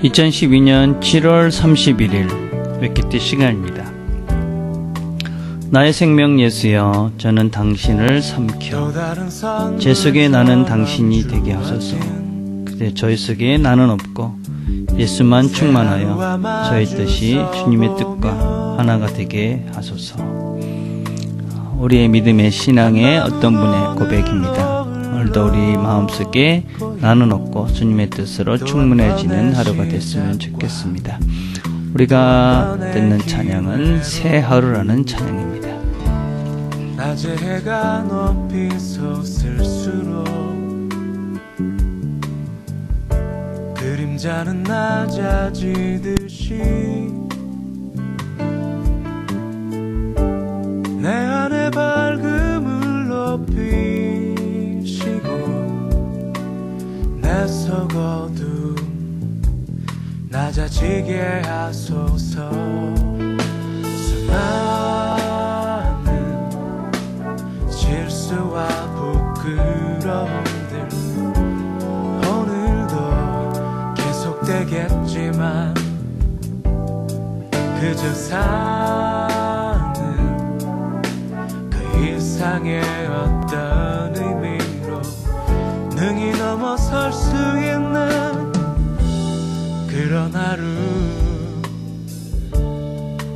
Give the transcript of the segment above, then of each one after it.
2012년 7월 31일 웨키티 시간입니다. 나의 생명 예수여, 저는 당신을 삼켜 제 속에 나는 당신이 되게 하소서. 그대 저희 속에 나는 없고 예수만 충만하여 저의 뜻이 주님의 뜻과 하나가 되게 하소서. 우리의 믿음의 신앙의 어떤 분의 고백입니다. 오늘도 우리 마음속에 나는 없고 주님의 뜻으로 충분해지는 하루가 됐으면 좋겠습니다. 우리가 듣는 찬양은 새 하루라는 찬양입니다. 낮에 해가 높이 솟을수록 그림자는 낮아지듯이 내 안에 밝음을 높이시고 내 속 어둠 낮아지게 하소서. 수많은 실수와 부끄러움들 오늘도 계속되겠지만 그저 사는 그 이상의 어떤 의미로 능히 넘어설 수 있는 그런 하루,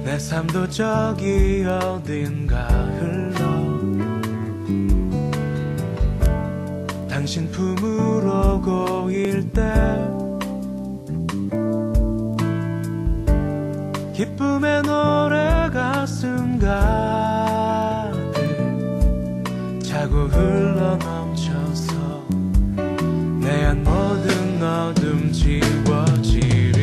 내 삶도 저기 어딘가 흘러 당신 품으로 고일 때 기쁨의 노래 가슴 가득 차고 흘러 넘쳐서 내 안 모든 어둠 지워지리라.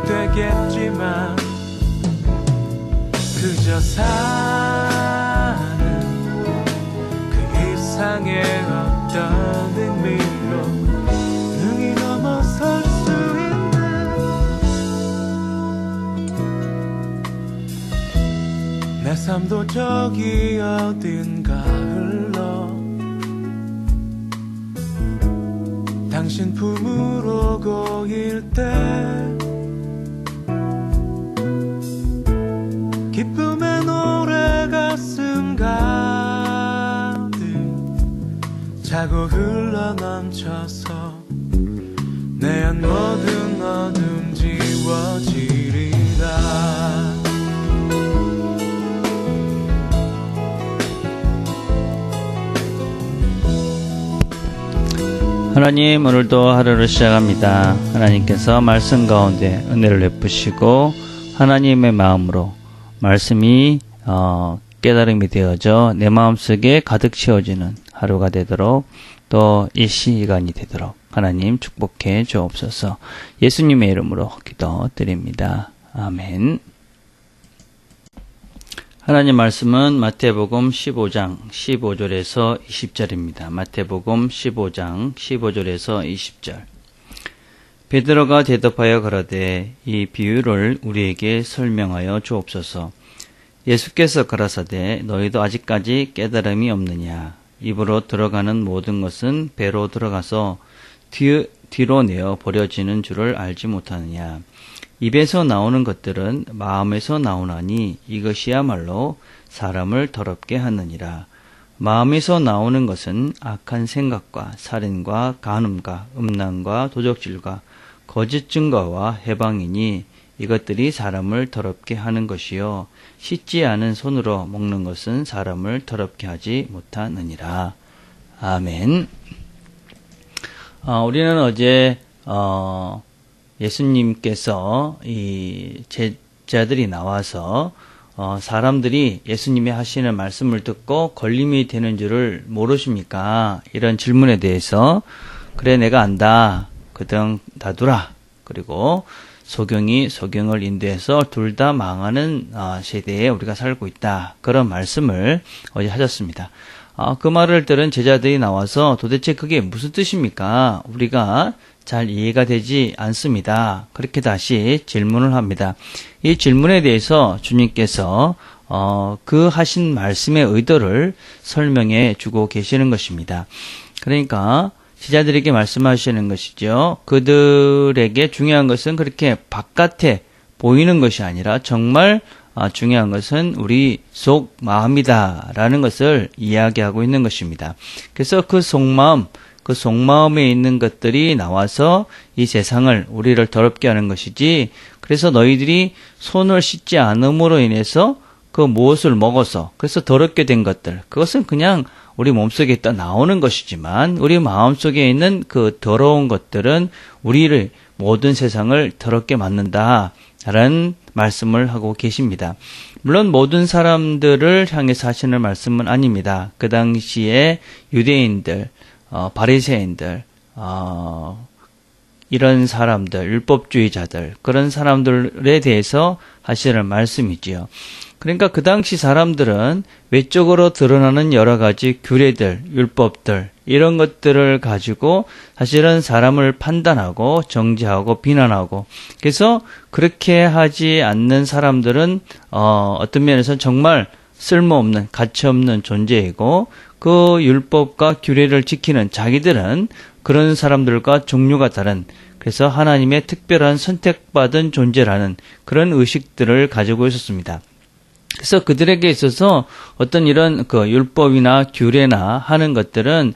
되겠지만 그저 사는 그 이상의 어떤 의미로 능히 넘어설 수 있는 내 삶도 저기 어딘가 흘러 당신 품으로 고일 때 기쁨의 노래 가슴 가득 차고 흘러 넘쳐서 내 안 모든 어둠 지워지리라. 하나님, 오늘도 하루를 시작합니다. 하나님께서 말씀 가운데 은혜를 베푸시고 하나님의 마음으로 말씀이 깨달음이 되어져 내 마음속에 가득 채워지는 하루가 되도록 또 이 시간이 되도록 하나님 축복해 주옵소서. 예수님의 이름으로 기도드립니다. 아멘. 하나님 말씀은 마태복음 15장 15절에서 20절입니다. 마태복음 15장 15절에서 20절. 베드로가 대답하여 가라되 이 비유를 우리에게 설명하여 주옵소서. 예수께서 가라사대 너희도 아직까지 깨달음이 없느냐. 입으로 들어가는 모든 것은 배로 들어가서 뒤로 내어 버려지는 줄을 알지 못하느냐. 입에서 나오는 것들은 마음에서 나오나니 이것이야말로 사람을 더럽게 하느니라. 마음에서 나오는 것은 악한 생각과 살인과 간음과 음란과 도적질과 거짓 증거와 해방이니 이것들이 사람을 더럽게 하는 것이요 씻지 않은 손으로 먹는 것은 사람을 더럽게 하지 못하느니라. 아멘. 우리는 어제 예수님께서 이 제자들이 나와서 사람들이 예수님이 하시는 말씀을 듣고 걸림이 되는 줄을 모르십니까? 이런 질문에 대해서 그래 내가 안다. 그등 놔두라. 그리고 소경이 소경을 인도해서 둘 다 망하는 세대에 우리가 살고 있다. 그런 말씀을 어제 하셨습니다. 그 말을 들은 제자들이 나와서 도대체 그게 무슨 뜻입니까? 우리가 잘 이해가 되지 않습니다. 그렇게 다시 질문을 합니다. 이 질문에 대해서 주님께서 그 하신 말씀의 의도를 설명해 주고 계시는 것입니다. 그러니까 제자들에게 말씀하시는 것이죠. 그들에게 중요한 것은 그렇게 바깥에 보이는 것이 아니라 정말 중요한 것은 우리 속 마음이다라는 것을 이야기하고 있는 것입니다. 그래서 그 속마음에 있는 것들이 나와서 이 세상을 우리를 더럽게 하는 것이지, 그래서 너희들이 손을 씻지 않음으로 인해서 그 무엇을 먹어서 그래서 더럽게 된 것들, 그것은 그냥 우리 몸속에 있다 나오는 것이지만 우리 마음속에 있는 그 더러운 것들은 우리를 모든 세상을 더럽게 만든다라는 말씀을 하고 계십니다. 물론 모든 사람들을 향해서 하시는 말씀은 아닙니다. 그 당시에 유대인들, 바리새인들, 이런 사람들, 율법주의자들, 그런 사람들에 대해서 하시는 말씀이지요. 그러니까 그 당시 사람들은 외적으로 드러나는 여러 가지 규례들, 율법들, 이런 것들을 가지고 사실은 사람을 판단하고 정죄하고 비난하고, 그래서 그렇게 하지 않는 사람들은 어떤 면에서 정말 쓸모없는, 가치없는 존재이고, 그 율법과 규례를 지키는 자기들은 그런 사람들과 종류가 다른, 그래서 하나님의 특별한 선택받은 존재라는 그런 의식들을 가지고 있었습니다. 그래서 그들에게 있어서 어떤 이런 그 율법이나 규례나 하는 것들은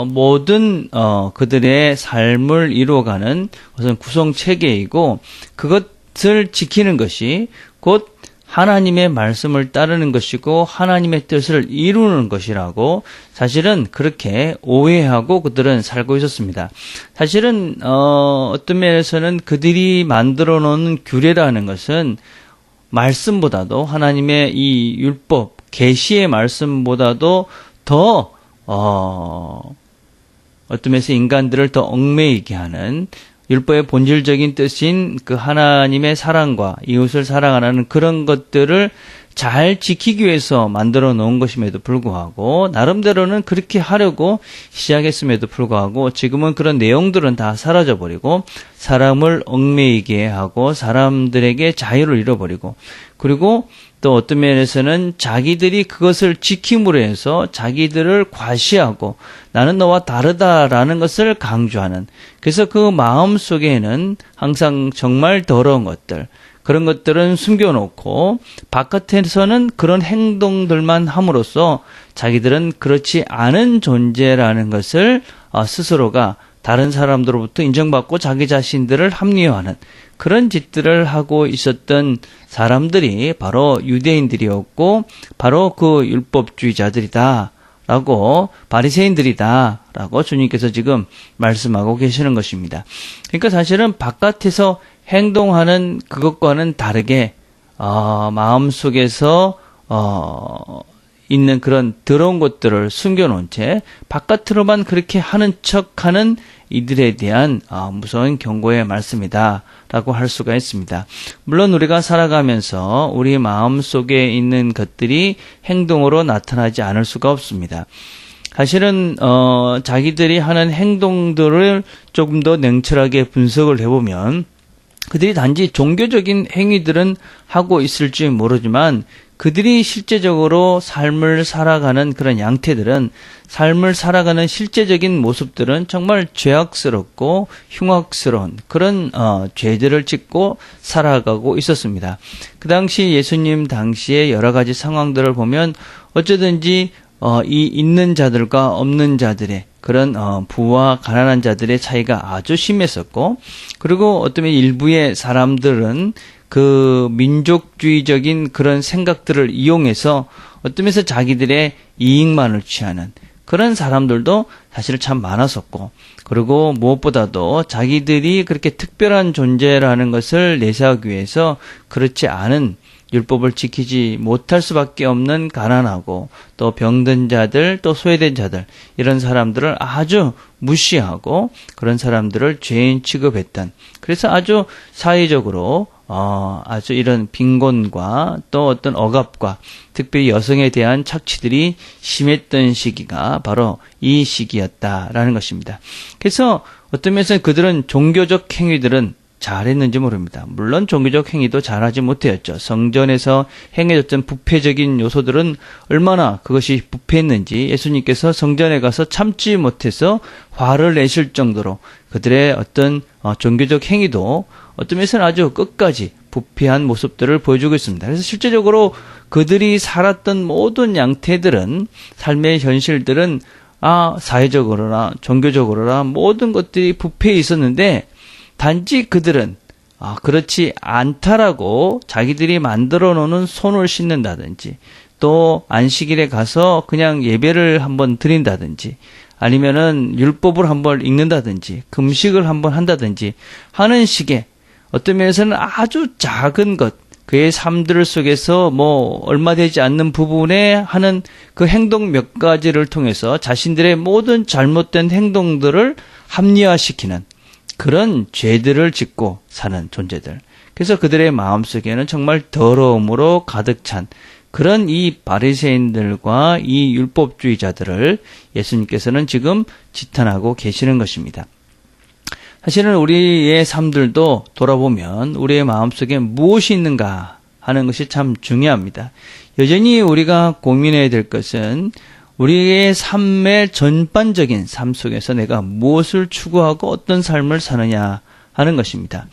모든 그들의 삶을 이루어가는 어떤 구성 체계이고, 그것을 지키는 것이 곧 하나님의 말씀을 따르는 것이고 하나님의 뜻을 이루는 것이라고 사실은 그렇게 오해하고 그들은 살고 있었습니다. 사실은 어떤 면에서는 그들이 만들어 놓은 규례라는 것은 말씀보다도, 하나님의 이 율법, 계시의 말씀보다도 더 어떤 면에서 인간들을 더 얽매이게 하는 율법의 본질적인 뜻인 그 하나님의 사랑과 이웃을 사랑하는 그런 것들을 잘 지키기 위해서 만들어 놓은 것임에도 불구하고, 나름대로는 그렇게 하려고 시작했음에도 불구하고 지금은 그런 내용들은 다 사라져버리고 사람을 얽매이게 하고 사람들에게 자유를 잃어버리고, 그리고 또 어떤 면에서는 자기들이 그것을 지킴으로 해서 자기들을 과시하고 나는 너와 다르다라는 것을 강조하는, 그래서 그 마음 속에는 항상 정말 더러운 것들, 그런 것들은 숨겨놓고 바깥에서는 그런 행동들만 함으로써 자기들은 그렇지 않은 존재라는 것을 스스로가 다른 사람들로부터 인정받고 자기 자신들을 합리화하는 그런 짓들을 하고 있었던 사람들이 바로 유대인들이었고, 바로 그 율법주의자들이다 라고, 바리새인들이다 라고 주님께서 지금 말씀하고 계시는 것입니다. 그러니까 사실은 바깥에서 행동하는 그것과는 다르게 마음속에서 있는 그런 더러운 것들을 숨겨놓은 채 바깥으로만 그렇게 하는 척하는 이들에 대한 무서운 경고의 말씀이다 라고 할 수가 있습니다. 물론 우리가 살아가면서 우리 마음속에 있는 것들이 행동으로 나타나지 않을 수가 없습니다. 사실은 자기들이 하는 행동들을 조금 더 냉철하게 분석을 해보면 그들이 단지 종교적인 행위들은 하고 있을지 모르지만 그들이 실제적으로 삶을 살아가는 그런 양태들은, 삶을 살아가는 실제적인 모습들은 정말 죄악스럽고 흉악스러운 그런 죄들을 짓고 살아가고 있었습니다. 그 당시 예수님 당시의 여러 가지 상황들을 보면 어쩌든지 이 있는 자들과 없는 자들의 그런 부와 가난한 자들의 차이가 아주 심했었고, 그리고 어떤 일부의 사람들은 그 민족주의적인 그런 생각들을 이용해서 어떤 면에서 자기들의 이익만을 취하는 그런 사람들도 사실 참 많았었고, 그리고 무엇보다도 자기들이 그렇게 특별한 존재라는 것을 내세우기 위해서 그렇지 않은 율법을 지키지 못할 수밖에 없는 가난하고 또 병든 자들 또 소외된 자들 이런 사람들을 아주 무시하고 그런 사람들을 죄인 취급했던 그래서 아주 사회적으로 아주 이런 빈곤과 또 어떤 억압과 특별히 여성에 대한 착취들이 심했던 시기가 바로 이 시기였다라는 것입니다. 그래서 어떤 면에서 그들은 종교적 행위들은 잘했는지 모릅니다. 물론 종교적 행위도 잘하지 못했죠. 성전에서 행해졌던 부패적인 요소들은 얼마나 그것이 부패했는지 예수님께서 성전에 가서 참지 못해서 화를 내실 정도로 그들의 어떤 종교적 행위도 어떤 면에서는 아주 끝까지 부패한 모습들을 보여주고 있습니다. 그래서 실제적으로 그들이 살았던 모든 양태들은 삶의 현실들은 사회적으로나 종교적으로나 모든 것들이 부패해 있었는데 단지 그들은 그렇지 않다라고 자기들이 만들어 놓는 손을 씻는다든지 또 안식일에 가서 그냥 예배를 한번 드린다든지 아니면은 율법을 한번 읽는다든지 금식을 한번 한다든지 하는 식의 어떤 면에서는 아주 작은 것 그의 삶들 속에서 얼마 되지 않는 부분에 하는 그 행동 몇 가지를 통해서 자신들의 모든 잘못된 행동들을 합리화시키는 그런 죄들을 짓고 사는 존재들. 그래서 그들의 마음속에는 정말 더러움으로 가득 찬 그런 이 바리새인들과 이 율법주의자들을 예수님께서는 지금 지탄하고 계시는 것입니다. 사실은 우리의 삶들도 돌아보면 우리의 마음속에 무엇이 있는가 하는 것이 참 중요합니다. 여전히 우리가 고민해야 될 것은 우리의 삶의 전반적인 삶 속에서 내가 무엇을 추구하고 어떤 삶을 사느냐 하는 것입니다.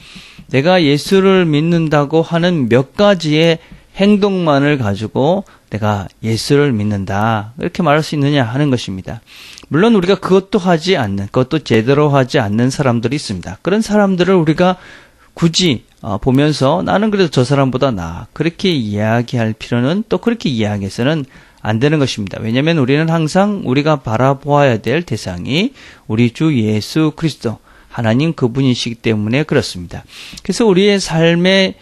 내가 예수를 믿는다고 하는 몇 가지의 행동만을 가지고 내가 예수를 믿는다 이렇게 말할 수 있느냐 하는 것입니다. 물론 우리가 그것도 제대로 하지 않는 사람들이 있습니다. 그런 사람들을 우리가 굳이 보면서 나는 그래도 저 사람보다 나아 그렇게 이야기할 필요는 또 그렇게 이야기해서는 안 되는 것입니다. 왜냐하면 우리는 항상 우리가 바라보아야 될 대상이 우리 주 예수 그리스도 하나님 그분이시기 때문에 그렇습니다. 그래서 우리의 삶의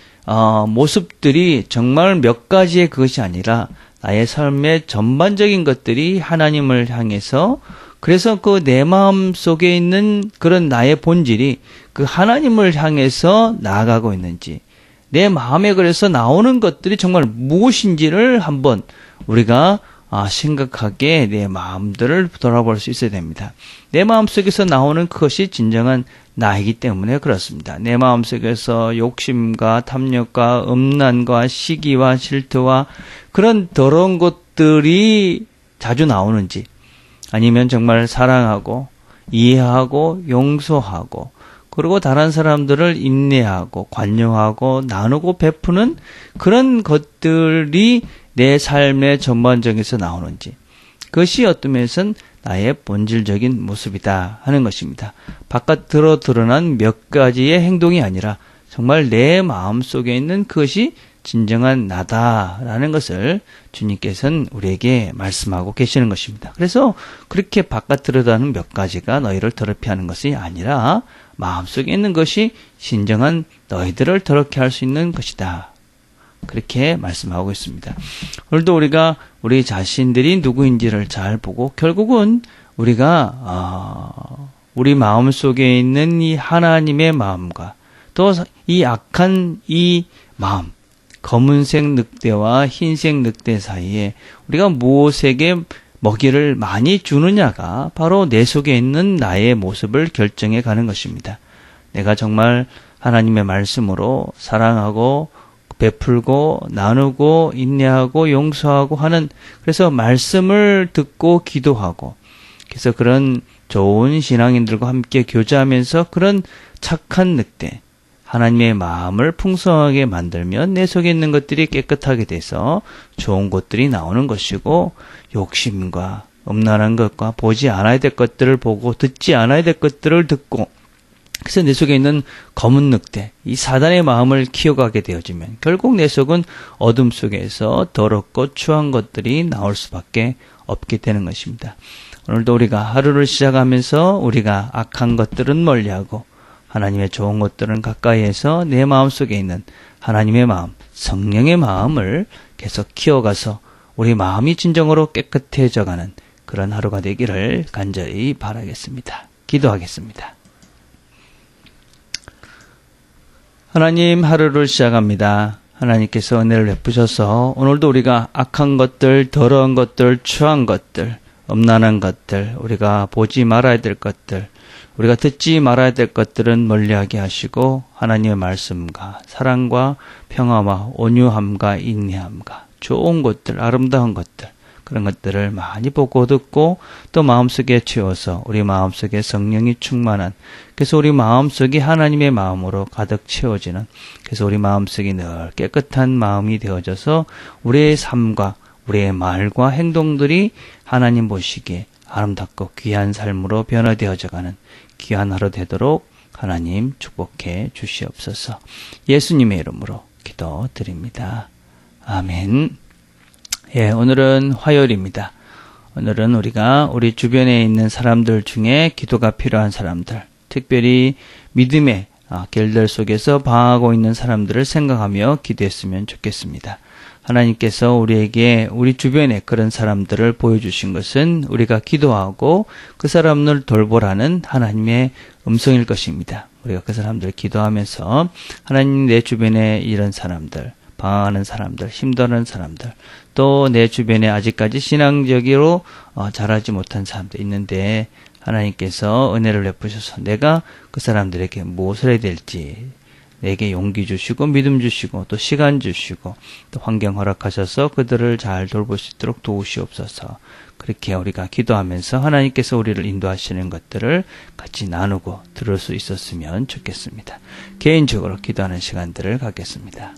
모습들이 정말 몇 가지의 그것이 아니라 나의 삶의 전반적인 것들이 하나님을 향해서 그래서 그 내 마음 속에 있는 그런 나의 본질이 그 하나님을 향해서 나아가고 있는지 내 마음에 그래서 나오는 것들이 정말 무엇인지를 한번 우리가 심각하게 내 마음들을 돌아볼 수 있어야 됩니다. 내 마음속에서 나오는 그것이 진정한 나이기 때문에 그렇습니다. 내 마음속에서 욕심과 탐욕과 음란과 시기와 질투와 그런 더러운 것들이 자주 나오는지 아니면 정말 사랑하고 이해하고 용서하고 그리고 다른 사람들을 인내하고 관용하고 나누고 베푸는 그런 것들이 내 삶의 전반적에서 나오는지 그것이 어떤 면에서는 나의 본질적인 모습이다 하는 것입니다. 바깥으로 드러난 몇 가지의 행동이 아니라 정말 내 마음속에 있는 그것이 진정한 나다라는 것을 주님께서는 우리에게 말씀하고 계시는 것입니다. 그래서 그렇게 바깥으로 드러나는 몇 가지가 너희를 더럽게 하는 것이 아니라 마음속에 있는 것이 진정한 너희들을 더럽게 할 수 있는 것이다. 그렇게 말씀하고 있습니다. 오늘도 우리가 우리 자신들이 누구인지를 잘 보고 결국은 우리가 우리 마음 속에 있는 이 하나님의 마음과 또 이 악한 이 마음 검은색 늑대와 흰색 늑대 사이에 우리가 무엇에게 먹이를 많이 주느냐가 바로 내 속에 있는 나의 모습을 결정해 가는 것입니다. 내가 정말 하나님의 말씀으로 사랑하고 베풀고 나누고 인내하고 용서하고 하는 그래서 말씀을 듣고 기도하고 그래서 그런 좋은 신앙인들과 함께 교제하면서 그런 착한 늑대 하나님의 마음을 풍성하게 만들면 내 속에 있는 것들이 깨끗하게 돼서 좋은 것들이 나오는 것이고 욕심과 음란한 것과 보지 않아야 될 것들을 보고 듣지 않아야 될 것들을 듣고 그래서 내 속에 있는 검은 늑대, 이 사단의 마음을 키워가게 되어지면 결국 내 속은 어둠 속에서 더럽고 추한 것들이 나올 수밖에 없게 되는 것입니다. 오늘도 우리가 하루를 시작하면서 우리가 악한 것들은 멀리하고 하나님의 좋은 것들은 가까이에서 내 마음속에 있는 하나님의 마음, 성령의 마음을 계속 키워가서 우리 마음이 진정으로 깨끗해져가는 그런 하루가 되기를 간절히 바라겠습니다. 기도하겠습니다. 하나님, 하루를 시작합니다. 하나님께서 은혜를 베푸셔서 오늘도 우리가 악한 것들, 더러운 것들, 추한 것들, 엄난한 것들, 우리가 보지 말아야 될 것들, 우리가 듣지 말아야 될 것들은 멀리하게 하시고 하나님의 말씀과 사랑과 평화와 온유함과 인내함과 좋은 것들, 아름다운 것들, 그런 것들을 많이 보고 듣고 또 마음속에 채워서 우리 마음속에 성령이 충만한, 그래서 우리 마음속이 하나님의 마음으로 가득 채워지는, 그래서 우리 마음속이 늘 깨끗한 마음이 되어져서 우리의 삶과 우리의 말과 행동들이 하나님 보시기에 아름답고 귀한 삶으로 변화되어져가는 귀한 하루 되도록 하나님 축복해 주시옵소서. 예수님의 이름으로 기도드립니다. 아멘. 예, 오늘은 화요일입니다. 오늘은 우리가 우리 주변에 있는 사람들 중에 기도가 필요한 사람들, 특별히 믿음의 길들 속에서 방황하고 있는 사람들을 생각하며 기도했으면 좋겠습니다. 하나님께서 우리에게 우리 주변에 그런 사람들을 보여주신 것은 우리가 기도하고 그 사람을 돌보라는 하나님의 음성일 것입니다. 우리가 그 사람들을 기도하면서 하나님, 내 주변에 이런 사람들, 방황하는 사람들, 힘들어하는 사람들, 또 내 주변에 아직까지 신앙적으로 자라지 못한 사람들 있는데 하나님께서 은혜를 베푸셔서 내가 그 사람들에게 무엇을 해야 될지 내게 용기 주시고 믿음 주시고 또 시간 주시고 또 환경 허락하셔서 그들을 잘 돌볼 수 있도록 도우시옵소서. 그렇게 우리가 기도하면서 하나님께서 우리를 인도하시는 것들을 같이 나누고 들을 수 있었으면 좋겠습니다. 개인적으로 기도하는 시간들을 갖겠습니다.